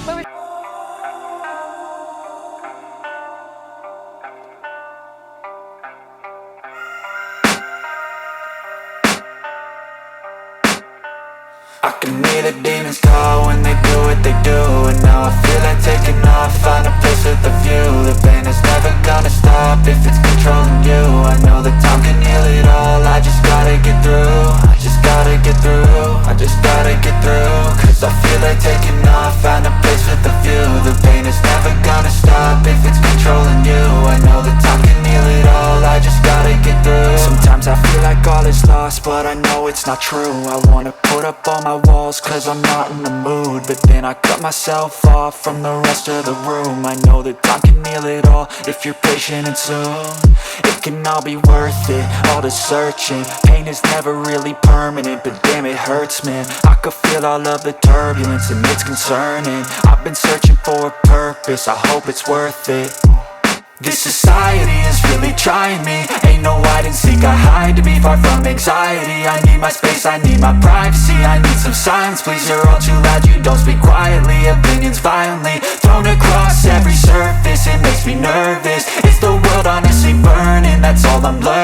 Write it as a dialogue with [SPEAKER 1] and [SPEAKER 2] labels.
[SPEAKER 1] I can hear the demons call when they do what they do. And now I feel like taking off, find a place with a view. The pain is never gonna stop if it's controlling you. I know that time can heal it all, I just gotta get through. I just gotta get through, I just gotta get through. Cause I feel like taking off, find a place with a view. The pain is never gonna stop if it's controlling you. I know that time can heal it all, I just gotta get through. Sometimes I feel like all is lost, but I know it's not true. I wanna put up all my walls cause I'm not in the mood, but then I cut myself off from the rest of the room. I know that time can heal it all if you're patient and soon. It can all be worth it, all the searching. Pain is never really permanent, but damn it hurts, man. I could feel all of the turbulence and it's concerning. I've been searching for a purpose, I hope it's worth it. This society is really trying me. Ain't no hide and seek, I hide to be far from anxiety. I need my space, I need my privacy. I need some silence, please, you're all too loud. You don't speak quietly, opinions violently thrown across every surface. It makes me nervous, is the world honestly burning? That's all I'm learning.